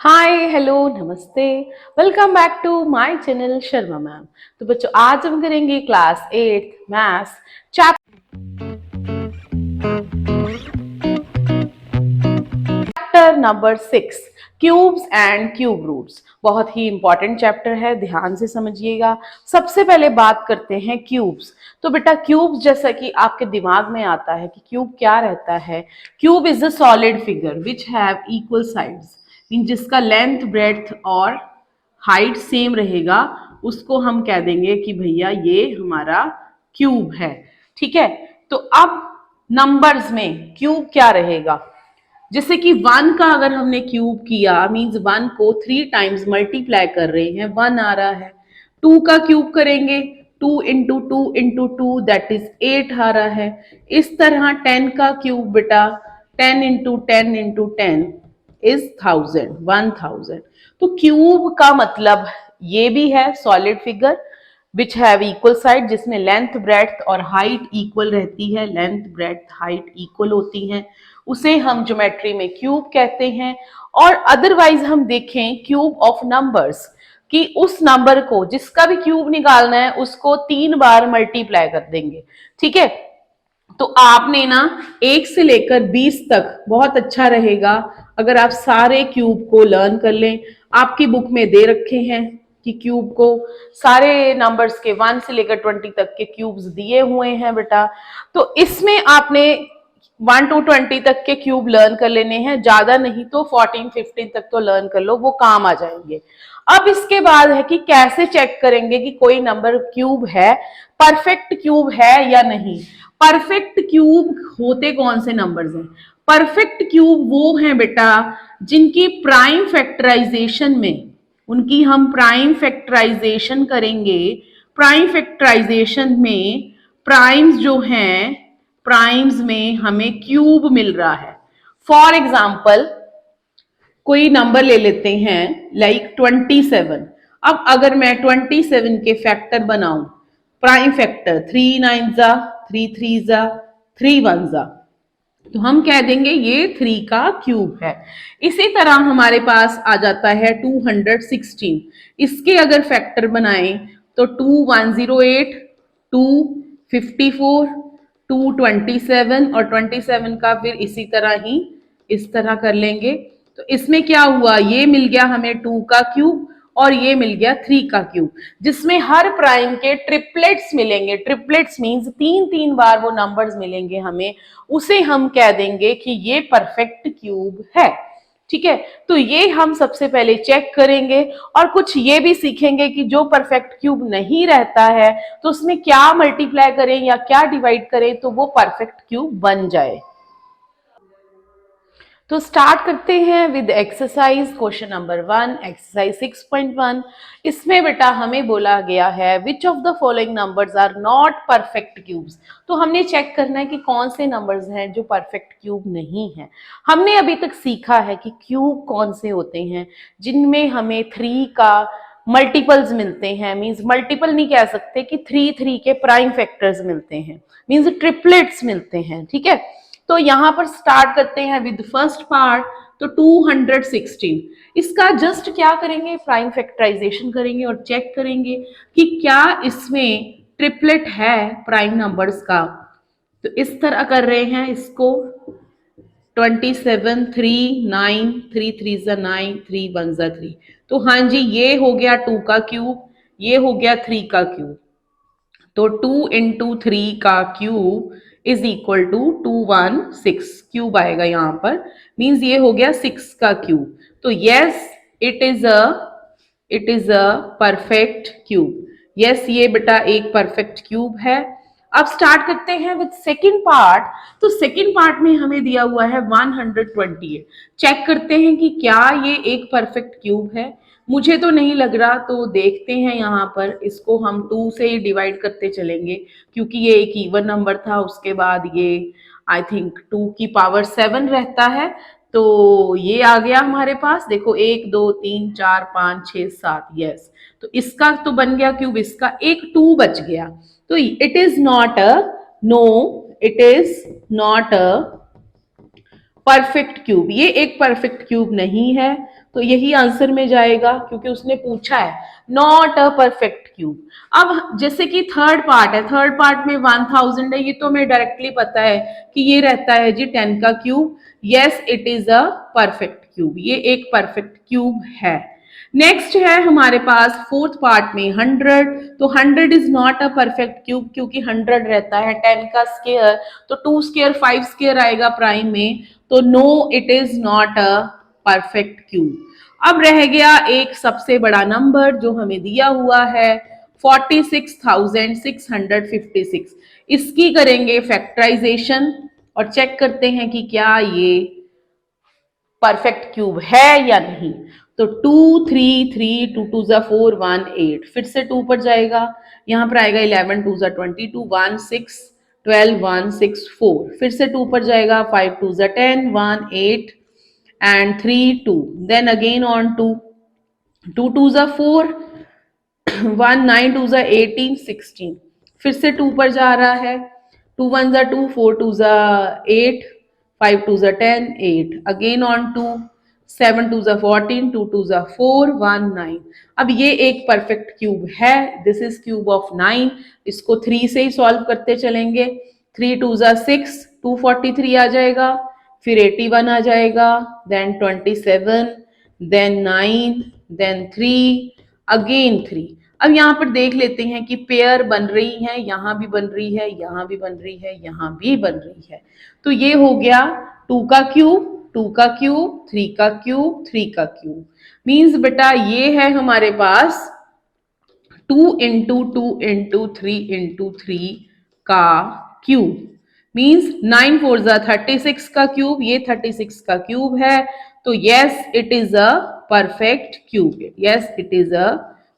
हाय hello नमस्ते। Welcome back to my channel Sharma ma'am. तो बच्चों आज हम करेंगे class 8 maths chapter number 6 cubes and cube roots. बहुत ही इंपॉर्टेंट चैप्टर है, ध्यान से समझिएगा। सबसे पहले बात करते हैं क्यूब्स। तो बेटा क्यूब्स जैसा कि आपके दिमाग में आता है कि क्यूब क्या रहता है। Cube is a solid figure which have equal sides, जिसका लेंथ ब्रेड्थ और हाइट सेम रहेगा, उसको हम कह देंगे कि भैया ये हमारा क्यूब है। ठीक है, तो अब नंबर्स में क्यूब क्या रहेगा। जैसे कि 1 का अगर हमने क्यूब किया मींस 1 को 3 टाइम्स मल्टीप्लाई कर रहे हैं, 1 आ रहा है। 2 का क्यूब करेंगे 2 into two into two that is 8 आ रहा है। इस तरह 10 का क्यूब बेटा 10 इंटू 10 इज 1000। तो क्यूब का मतलब ये भी है solid figure which have equal side, जिसमें लेंथ ब्रेड्थ और हाइट इक्वल रहती है, लेंथ ब्रेड्थ हाइट इक्वल होती हैं, उसे हम ज्योमेट्री में क्यूब कहते हैं। और अदरवाइज हम देखें क्यूब ऑफ नंबर्स कि उस नंबर को जिसका भी क्यूब निकालना है उसको 3 बार मल्टीप्लाई कर देंगे। ठीक है, तो आपने ना 1 से लेकर 20 तक बहुत अच्छा रहेगा अगर आप सारे क्यूब को लर्न कर लें। आपकी बुक में दे रखे हैं कि क्यूब को सारे नंबर्स के 1 से लेकर 20 तक के क्यूब्स दिए हुए हैं बेटा। तो इसमें आपने 1 to 20 तक के क्यूब लर्न कर लेने हैं, ज्यादा नहीं तो 14-15 तक तो लर्न कर लो, वो काम आ जाएंगे। अब इसके बाद है कि कैसे चेक करेंगे कि कोई नंबर क्यूब है, परफेक्ट क्यूब है या नहीं। परफेक्ट क्यूब होते कौन से नंबर्स हैं? परफेक्ट क्यूब वो हैं बेटा जिनकी प्राइम फैक्टराइजेशन में, उनकी हम प्राइम फैक्टराइजेशन करेंगे। प्राइम फैक्टराइजेशन में प्राइम्स जो हैं, प्राइम्स में हमें क्यूब मिल रहा है। फॉर एग्जाम्पल कोई नंबर ले लेते हैं लाइक 27। अब अगर मैं 27 के फैक्टर बनाऊं, प्राइम फैक्टर 3 9 जा 3 3 जा 3 1 जा, तो हम कह देंगे ये 3 का क्यूब है। इसी तरह हमारे पास आ जाता है 216। इसके अगर फैक्टर बनाएं तो 2108 254 227 और 27 का फिर इसी तरह ही इस तरह कर लेंगे। तो इसमें क्या हुआ, ये मिल गया हमें 2 का क्यूब और ये मिल गया 3 का क्यूब, जिसमें हर प्राइम के ट्रिपलेट्स मिलेंगे। ट्रिपलेट्स मींस 3 3 बार वो नंबर्स मिलेंगे हमें, उसे हम कह देंगे कि ये परफेक्ट क्यूब है। ठीक है, तो ये हम सबसे पहले चेक करेंगे और कुछ ये भी सीखेंगे कि जो परफेक्ट क्यूब नहीं रहता है तो उसमें क्या मल्टीप्लाई करें या क्या डिवाइड करें तो वो परफेक्ट क्यूब बन जाए। तो स्टार्ट करते हैं with exercise question number 1, exercise 6.1। इसमें बेटा हमें बोला गया है which of the following numbers are not perfect cubes. तो हमने चेक करना है कि कौन से नंबर्स हैं जो परफेक्ट क्यूब नहीं है। हमने अभी तक सीखा है कि क्यूब कौन से होते हैं जिनमें हमें 3 का मल्टीपल्स मिलते हैं, मींस मल्टीपल नहीं कह सकते कि 3 3 के प्राइम फैक्टर्स मिलते हैं, मींस ट्रिपलेट्स मिलते हैं। ठीक है, तो यहां पर स्टार्ट करते हैं विद फर्स्ट पार्ट। तो 216, इसका जस्ट क्या करेंगे, प्राइम फैक्टराइजेशन करेंगे और चेक करेंगे कि क्या इसमें ट्रिपलेट है प्राइम नंबर्स का। तो इस तरह कर रहे हैं इसको 27 3 9 3 3 9 3 1 3। तो हाँ जी, ये हो गया 2 का क्यूब, ये हो गया 3 का क्यूब। तो 2 इंटू 3 का cube is equal to 216 cube आएगा यहाँ पर, मींस ये हो गया 6 का क्यूब। तो yes it is a perfect cube. Yes, ये बेटा एक परफेक्ट क्यूब है। अब स्टार्ट करते हैं विद सेकंड पार्ट। तो सेकंड पार्ट में हमें दिया हुआ है 128। चेक करते हैं कि क्या ये एक परफेक्ट क्यूब है। मुझे तो नहीं लग रहा, तो देखते हैं यहाँ पर इसको हम 2 से ही डिवाइड करते चलेंगे क्योंकि ये एक इवन नंबर था, उसके बाद ये आई थिंक 2 की पावर 7 रहता है। तो ये आ गया हमारे पास, देखो 1 2 3 4 5 6 7। यस, तो इसका तो बन गया क्यूब, इसका एक 2 बच गया। तो it is not a it is not a perfect cube, ये एक परफेक्ट क्यूब नहीं है। तो यही आंसर में जाएगा क्योंकि उसने पूछा है नॉट अ परफेक्ट क्यूब। अब जैसे कि थर्ड पार्ट है, थर्ड पार्ट में 1000 है, ये तो हमें डायरेक्टली पता है कि ये रहता है जी 10 का cube. Yes it is a perfect cube, ये एक परफेक्ट क्यूब है। नेक्स्ट है हमारे पास फोर्थ पार्ट में 100, तो 100 is not a perfect cube क्योंकि 100 रहता है 10 का स्क्वायर, तो 2 स्क्वायर 5 स्क्वायर आएगा प्राइम में, तो no it is not a perfect cube. अब रह गया एक सबसे बड़ा नंबर जो हमें दिया हुआ है 46,656। इसकी करेंगे फैक्टराइजेशन और चेक करते हैं कि क्या ये परफेक्ट क्यूब है या नहीं। तो 2 3 3 2 2 जा 4 1 8, फिर से 2 पर जाएगा, यहां पर आएगा 11 2 जा 22 1 6 12 1 6 4, फिर से 2 पर जाएगा 5 2 जा 10 1 8 and 3 2, then again on 2 2 2 जा 4 1 9 2 जा 18 16, फिर से 2 पर जा रहा है 2 1 जा 2 4 2 जा 8 5 2 जा 10 8, अगेन ऑन 2 7 2 जा 14 2 2 जा 4 1 9। अब ये एक परफेक्ट क्यूब है, दिस इज क्यूब ऑफ 9। इसको 3 से ही सॉल्व करते चलेंगे, 3 2 जा 6 243 आ जाएगा, फिर 81 आ जाएगा, देन 27, देन 9, देन 3, अगेन 3। अब यहाँ पर देख लेते हैं कि पेयर बन रही है, यहां भी बन रही है, यहां भी बन रही है, यहां भी बन रही है। तो ये हो गया 2 का क्यूब 2 का क्यूब 3 का क्यूब 3 का क्यूब। मीन्स बेटा ये है हमारे पास 2 इंटू 2 इंटू 3 इंटू 3 का क्यूब। मीन्स 9 4 जा 36 का क्यूब, ये 36 का क्यूब है। तो yes it is a perfect cube, yes it is a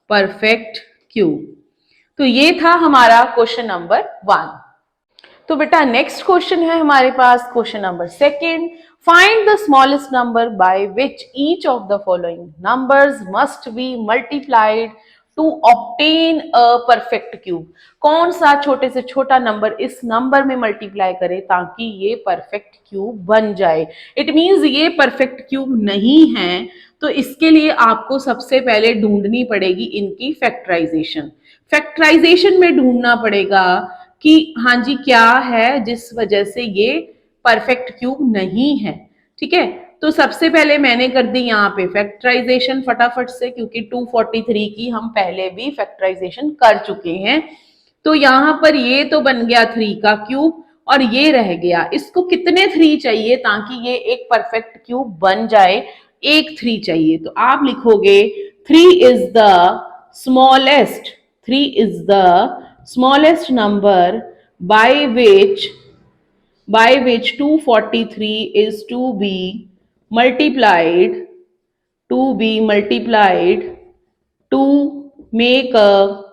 perfect cube. तो ये था हमारा क्वेश्चन नंबर 1। तो बेटा नेक्स्ट क्वेश्चन है हमारे पास question number 2। Find the smallest number by which each of the following numbers must be multiplied to obtain a perfect cube. कौन सा छोटे से छोटा नंबर इस नंबर में मल्टीप्लाई करे ताकि ये परफेक्ट क्यूब बन जाए। इट मींस ये परफेक्ट क्यूब नहीं है, तो इसके लिए आपको सबसे पहले ढूंढनी पड़ेगी इनकी फैक्टराइजेशन। फैक्टराइजेशन में ढूंढना पड़ेगा कि हाँ जी क्या है जिस वजह से ये परफेक्ट क्यूब नहीं है। ठीक है, तो सबसे पहले मैंने कर दी यहाँ पे फैक्टराइजेशन फटाफट से, क्योंकि 243 की हम पहले भी फैक्टराइजेशन कर चुके हैं। तो यहाँ पर ये तो बन गया 3 का क्यूब और ये रह गया, इसको कितने 3 चाहिए ताकि ये एक परफेक्ट क्यूब बन जाए। एक 3 चाहिए, तो आप लिखोगे 3 is the smallest, 3 is the smallest number by which 243 is to be multiplied to make a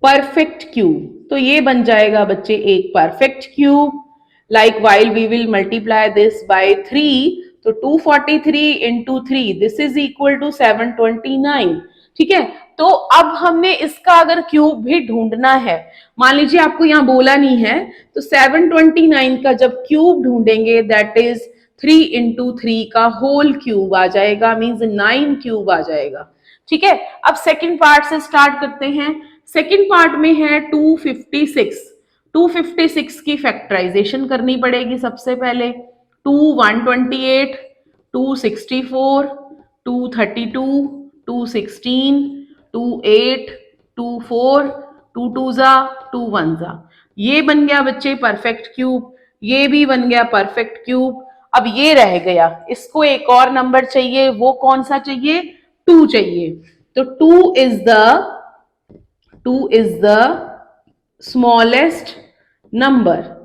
perfect cube. तो ये बन जाएगा बच्चे एक perfect cube. Like while we will multiply this by 3, तो 243 into 3 this is equal to 729। ठीक है, तो अब हमने इसका अगर क्यूब भी ढूंढना है, मान लीजिए आपको यहाँ बोला नहीं है, तो 729 का जब क्यूब ढूंढेंगे दैट इज 3 इंटू 3 का होल क्यूब आ जाएगा, मीन्स 9 क्यूब आ जाएगा। ठीक है, अब सेकेंड पार्ट से स्टार्ट करते हैं। सेकेंड पार्ट में है 256। 256 की फैक्टराइजेशन करनी पड़ेगी सबसे पहले। 2 128, 264, 232, 216, 28, 24, 2 2 जा 2 1 जा, ये बन गया बच्चे परफेक्ट क्यूब। ये भी बन गया परफेक्ट क्यूब। अब ये रह गया, इसको एक और नंबर चाहिए, वो कौन सा चाहिए? 2 चाहिए। तो 2 is the smallest number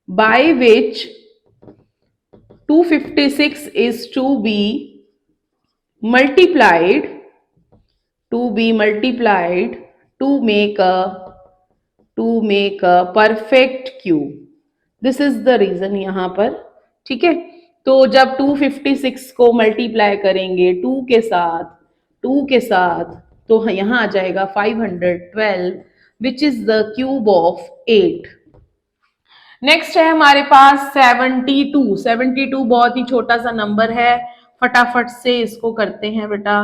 by which 256 is to be multiplied to make a perfect cube. This is the reason यहाँ पर। ठीक है, तो जब 256 को मल्टीप्लाई करेंगे 2 के साथ, तो यहां आ जाएगा 512 which is the cube of 8। Next है हमारे पास 72। 72 बहुत ही छोटा सा नंबर है, फटाफट से इसको करते हैं बेटा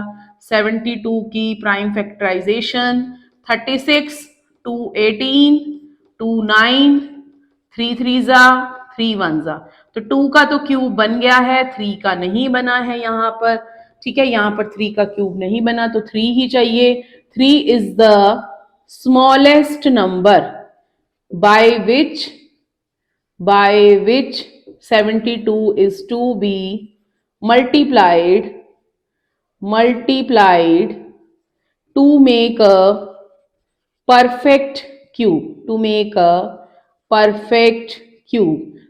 72 की प्राइम फैक्टराइजेशन। 36 2 18 2 9 3 3 जा 3 1 जा, तो 2 का तो क्यूब बन गया है, 3 का नहीं बना है यहाँ पर। ठीक है, यहाँ पर 3 का क्यूब नहीं बना तो 3 ही चाहिए। 3 is the smallest number by which 72 is to be multiplied to make a perfect cube,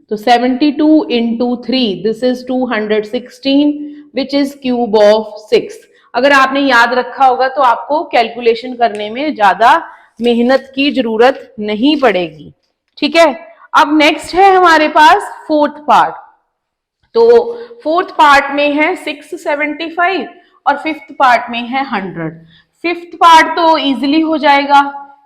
तो 72 into 3 this is 216 which is cube of 6। अगर आपने याद रखा होगा तो आपको कैलकुलेशन करने में ज्यादा मेहनत की जरूरत नहीं पड़ेगी। ठीक है, अब नेक्स्ट है हमारे पास फोर्थ पार्ट। तो फोर्थ पार्ट में है 675 और फिफ्थ पार्ट में है 100। फिफ्थ पार्ट तो इजीली हो जाएगा।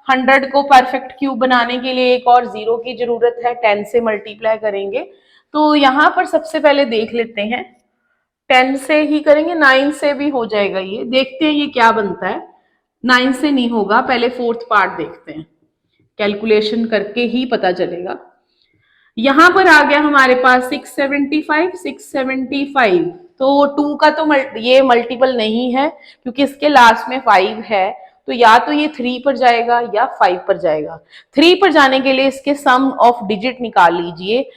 100 को परफेक्ट क्यूब बनाने के लिए एक और जीरो की जरूरत है, 10 से मल्टीप्लाई करेंगे। तो यहां पर सबसे पहले देख लेते हैं, 10 से ही करेंगे, 9 से भी हो जाएगा। ये देखते हैं ये क्या बनता है। 9 से नहीं होगा, पहले फोर्थ पार्ट देखते हैं, कैलकुलेशन करके ही पता चलेगा। यहां पर आ गया हमारे पास 675 तो 2 का तो ये मल्टीपल नहीं है क्योंकि इसके लास्ट में 5 है, तो या तो ये 3 पर जाएगा या 5 पर जाएगा। 3 पर जाने के लिए इसके सम ऑफ डिजिट निकाल लीजिए।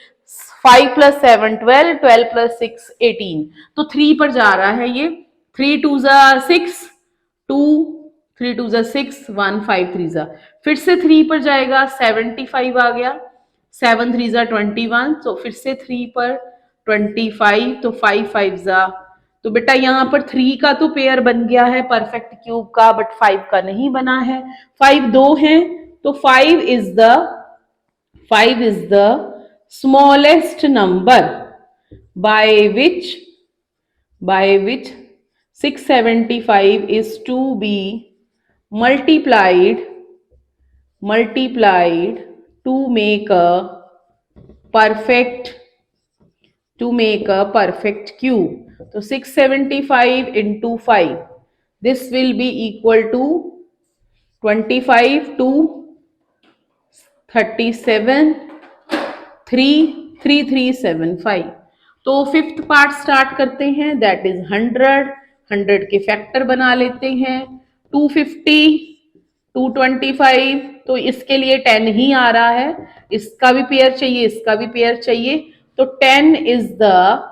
5 + 7 12, 12 + 6 18, तो 3 पर जा रहा है ये। 3 2 6 2 3 2 6 1 5 3 जा, फिर से 3 पर जाएगा, 75 आ गया। 7 3 21, तो फिर से 3 पर 25, तो 5 5 जा, तो बेटा यहाँ पर 3 का तो पेयर बन गया है परफेक्ट क्यूब का, बट 5 का नहीं बना है। 5 दो हैं, तो 5 is the smallest number by which 675 is to be multiplied to make a perfect cube। तो 675 into 5, this will be equal to 25 to 37 3 तो फिफ्थ पार्ट स्टार्ट करते हैं, दैट इज 100 के फैक्टर बना लेते हैं। 250 225, तो इसके लिए 10 ही आ रहा है, इसका भी पेयर चाहिए, इसका भी पेयर चाहिए, तो 10 इज द,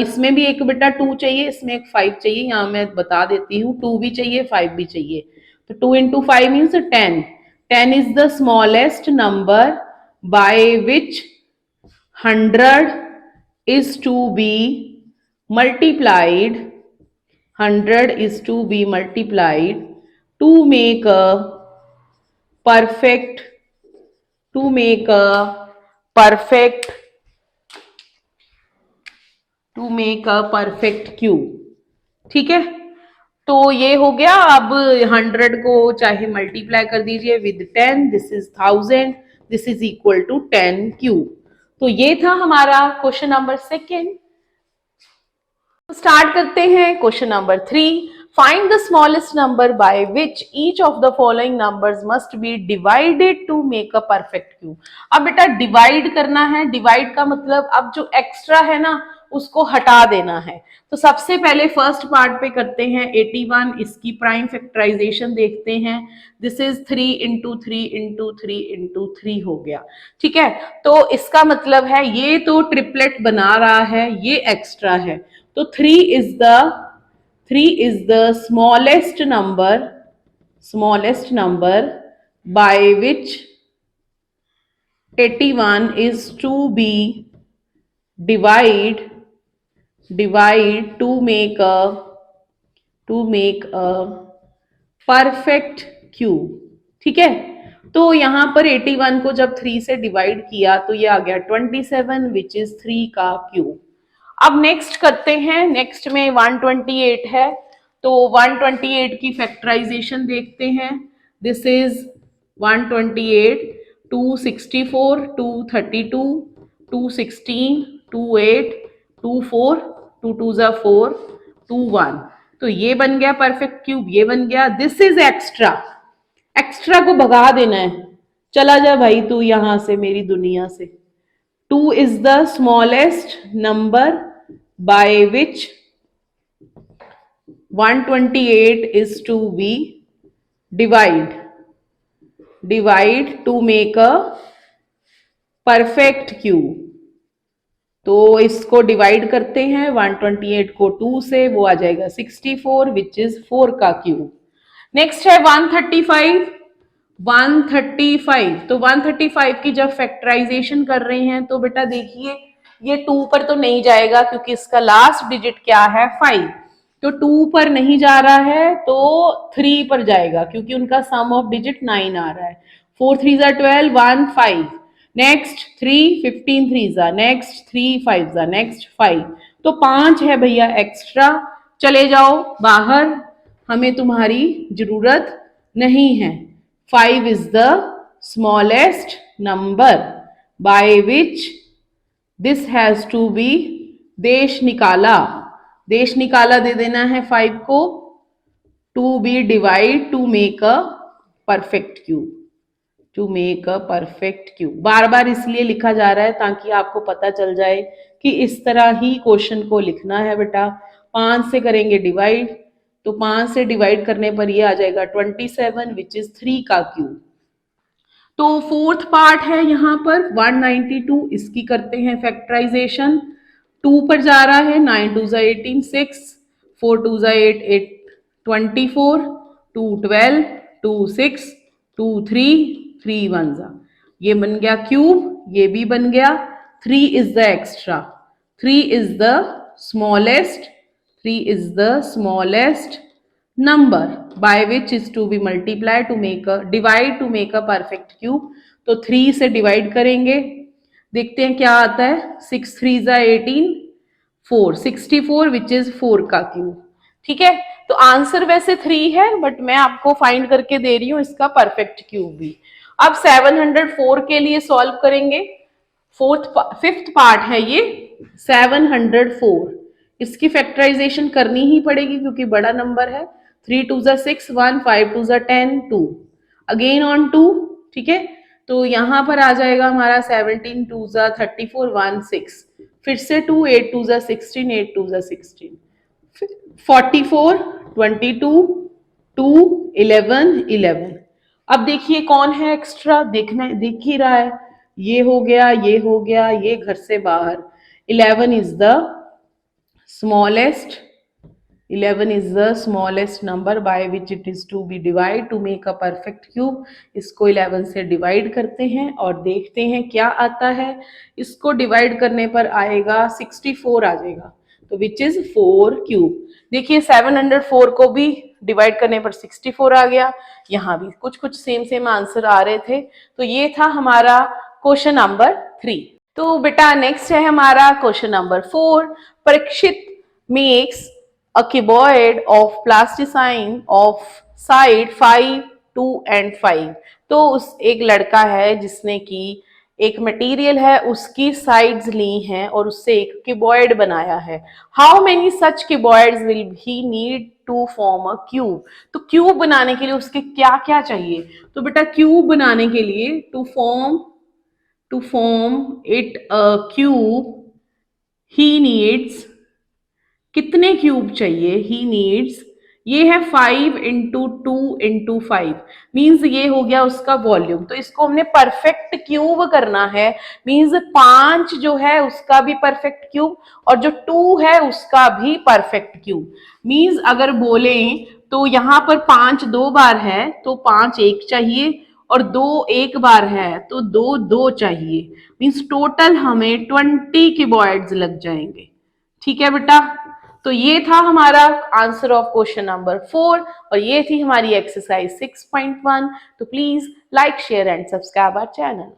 इसमें भी एक बेटा 2 चाहिए, इसमें एक 5 चाहिए, यहां मैं बता देती हूँ 2 भी चाहिए 5 भी चाहिए, तो 2 into 5 means 10। 10 is the smallest number by which 100 is to be multiplied to make a perfect cube। ठीक है, तो ये हो गया। अब 100 को चाहे मल्टीप्लाई कर दीजिए with 10, this is 1000, this is equal to 10 cube. तो ये था हमारा क्वेश्चन नंबर 2। स्टार्ट करते हैं question number 3। Find the smallest number by which each of the following numbers must be divided to make a perfect cube. अब बेटा divide करना है, डिवाइड का मतलब अब जो एक्स्ट्रा है ना उसको हटा देना है। तो सबसे पहले फर्स्ट पार्ट पे करते हैं 81, इसकी प्राइम फैक्टराइजेशन देखते हैं। This is 3 into 3 into 3 into 3 हो गया। ठीक है, तो इसका मतलब है ये तो ट्रिपलेट बना रहा है, ये एक्स्ट्रा है, तो 3 is the smallest number by which 81 is to be divide to make a perfect cube। ठीक है, तो यहां पर 81 को जब 3 से डिवाइड किया तो ये आ गया 27 विच इज 3 का क्यूब। अब नेक्स्ट करते हैं, नेक्स्ट में 128 है, तो 128 की फैक्टराइजेशन देखते हैं। दिस इज 128 264 232 216 28 24 2 2 जा 4, 2 1, तो ये बन गया परफेक्ट क्यूब, ये बन गया। दिस इज एक्स्ट्रा, एक्स्ट्रा को भगा देना है, चला जा भाई तू यहां से मेरी दुनिया से। 2 is the smallest number by which 128 is to be divide to make a perfect cube। तो इसको डिवाइड करते हैं 128 को 2 से, वो आ जाएगा 64 विच इज 4 का क्यूब। नेक्स्ट है 135। 135, तो 135 की जब फैक्टराइजेशन कर रहे हैं तो बेटा देखिए ये 2 पर तो नहीं जाएगा क्योंकि इसका लास्ट डिजिट क्या है 5, तो 2 पर नहीं जा रहा है तो 3 पर जाएगा क्योंकि उनका सम ऑफ डिजिट 9 आ रहा है। 4 3 जा 12, 1 5, नेक्स्ट 3 15 3 जा, नेक्स्ट 3 5 जा, नेक्स्ट 5, तो 5 है भैया एक्स्ट्रा। चले जाओ बाहर, हमें तुम्हारी जरूरत नहीं है। 5 is the smallest number by which this has to be देश निकाला, देश निकाला दे देना है 5 को, to be divide to make a perfect cube, to make a perfect cube। बार बार इसलिए लिखा जा रहा है ताकि आपको पता चल जाए कि इस तरह ही क्वेश्चन को लिखना है बेटा। 5 से करेंगे डिवाइड, तो 5 से डिवाइड करने पर ये आ जाएगा 27 विच इज 3 का क्यूब। तो फोर्थ पार्ट है यहाँ पर 192, इसकी करते हैं फैक्टराइजेशन। 2 पर जा रहा है, 9 2 जा 18 6, 4 2 जा 8 8 24, 2 12, 2 6, 2 3, 3 1 जा, ये बन गया क्यूब, ये भी बन गया। 3 is the extra, 3 is the smallest, 3 is the smallest number by which is to be multiplied to make a divide to make a perfect cube। तो 3 से डिवाइड करेंगे, देखते हैं क्या आता है। 6 3 जा 18, 4 64 विच इज 4 का क्यूब। ठीक है, तो आंसर वैसे 3 है बट मैं आपको फाइंड करके दे रही हूं इसका परफेक्ट क्यूब भी। अब 704 के लिए सॉल्व करेंगे। फिफ्थ पार्ट है ये 704, इसकी फैक्टराइजेशन करनी ही पड़ेगी क्योंकि बड़ा नंबर है। 3 2 जा 6 1, 5 2 जा 10 2, अगेन ऑन 2। ठीक है, तो यहां पर आ जाएगा हमारा 17 2 जा 34 1 6, फिर से 2 8 2 जा 16 8 2 जा 16, 44 22 2 11 11। अब देखिए कौन है एक्स्ट्रा, देखना दिख ही रहा है, ये हो गया, ये हो गया, ये घर से बाहर। 11 is the smallest, 11 is the smallest number by which it is to be divide to make a perfect cube। इसको 11 से डिवाइड करते हैं और देखते हैं क्या आता है। इसको डिवाइड करने पर आएगा 64 आ जाएगा, तो विच इज 4 क्यूब। देखिए 704 को भी डिवाइड करने पर 64 आ गया, यहाँ भी कुछ कुछ सेम सेम आंसर आ रहे थे। तो ये था हमारा क्वेश्चन नंबर 3। तो बेटा नेक्स्ट है हमारा question number 4। Parikshit makes a cuboid of plasticine of side 5 2 and 5। तो उस एक लड़का है जिसने की एक मटेरियल है उसकी साइड्स ली हैं और उससे एक क्यूबॉइड बनाया है। How many such cuboids will he need to form a cube. तो क्यूब बनाने के लिए उसके क्या क्या चाहिए। तो बेटा क्यूब बनाने के लिए to form it a cube he needs, कितने क्यूब चाहिए, he needs, ये है 5 इंटू 2 इंटू 5, मीन्स ये हो गया उसका वॉल्यूम। तो इसको हमने परफेक्ट क्यूब करना है, मीन्स 5 जो है उसका भी परफेक्ट क्यूब और जो 2 है उसका भी परफेक्ट क्यूब। मीन्स अगर बोले तो यहाँ पर 5 2 बार है तो 5 1 चाहिए और 2 1 बार है तो 2 2 चाहिए, मीन्स टोटल हमें 20 क्यूबॉइड्स लग जाएंगे। ठीक है बेटा, तो ये था हमारा आंसर ऑफ क्वेश्चन नंबर 4 और ये थी हमारी एक्सरसाइज 6.1। तो please like share and subscribe our channel.